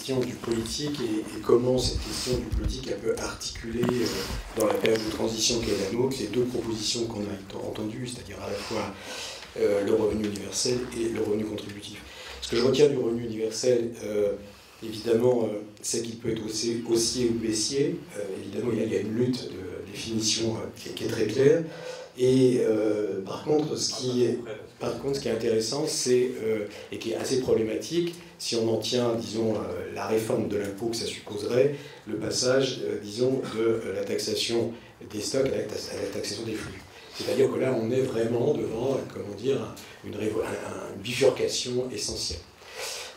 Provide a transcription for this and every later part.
question du politique et comment cette question du politique a peu articulé dans la période de transition qu'est la nôtre les deux propositions qu'on a entendues, c'est-à-dire à la fois le revenu universel et le revenu contributif. Ce que je retiens du revenu universel, évidemment, c'est qu'il peut être haussier ou baissier. Évidemment, il y a une lutte de définition qui est très claire. Et par contre, ce qui est intéressant, c'est, et qui est assez problématique, si on en tient, disons, la réforme de l'impôt que ça supposerait, le passage, disons, de la taxation des stocks à la taxation des flux. C'est-à-dire que là, on est vraiment devant, comment dire, une bifurcation essentielle.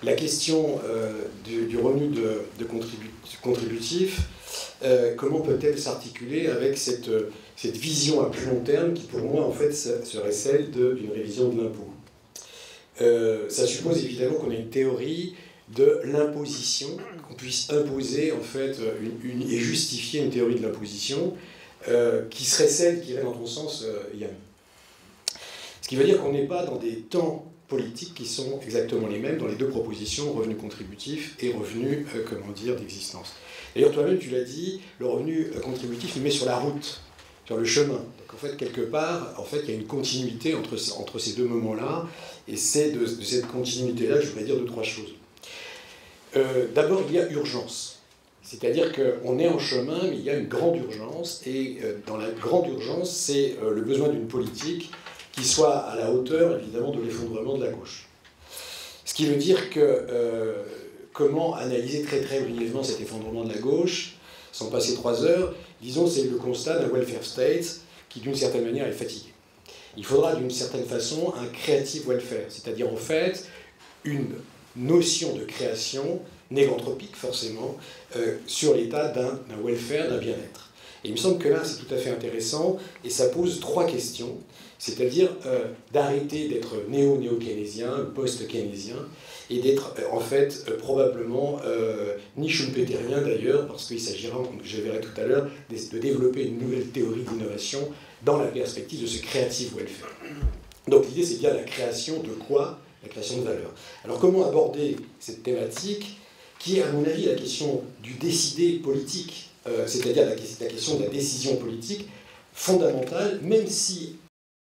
La question du revenu contributif, comment peut-elle s'articuler avec cette vision à plus long terme qui, pour moi, en fait, serait celle d'une révision de l'impôt. Ça suppose évidemment qu'on ait une théorie de l'imposition, qu'on puisse imposer, en fait, et justifier une théorie de l'imposition qui serait celle qui irait dans ton sens, Yann. Ce qui veut dire qu'on n'est pas dans des temps politiques qui sont exactement les mêmes dans les deux propositions, revenu contributif et revenu, comment dire, d'existence. D'ailleurs, toi-même, tu l'as dit, le revenu contributif nous met sur la route, sur le chemin. Donc, en fait, quelque part, en fait, il y a une continuité entre ces deux moments-là, et c'est de cette continuité-là que je voudrais dire deux, trois choses. D'abord, il y a urgence. C'est-à-dire qu'on est en chemin, mais il y a une grande urgence, et dans la grande urgence, c'est le besoin d'une politique qui soit à la hauteur, évidemment, de l'effondrement de la gauche. Ce qui veut dire que comment analyser très très brièvement cet effondrement de la gauche, sans passer 3 heures, disons, c'est le constat d'un welfare state qui, d'une certaine manière, est fatigué. Il faudra, d'une certaine façon, un creative welfare, c'est-à-dire, en fait, une notion de création néganthropique, forcément, sur l'état d'un welfare, d'un bien-être. Et il me semble que là, c'est tout à fait intéressant, et ça pose 3 questions, c'est-à-dire d'arrêter d'être néo-keynésien, post-keynésien, et d'être, en fait, probablement ni schumpeterien d'ailleurs, parce qu'il s'agira, comme je verrai tout à l'heure, de développer une nouvelle théorie d'innovation dans la perspective de ce creative welfare. Donc l'idée, c'est bien la création de quoi? La création de valeur. Alors comment aborder cette thématique qui est, à mon avis, la question du décider politique, c'est-à-dire la question de la décision politique fondamentale, même si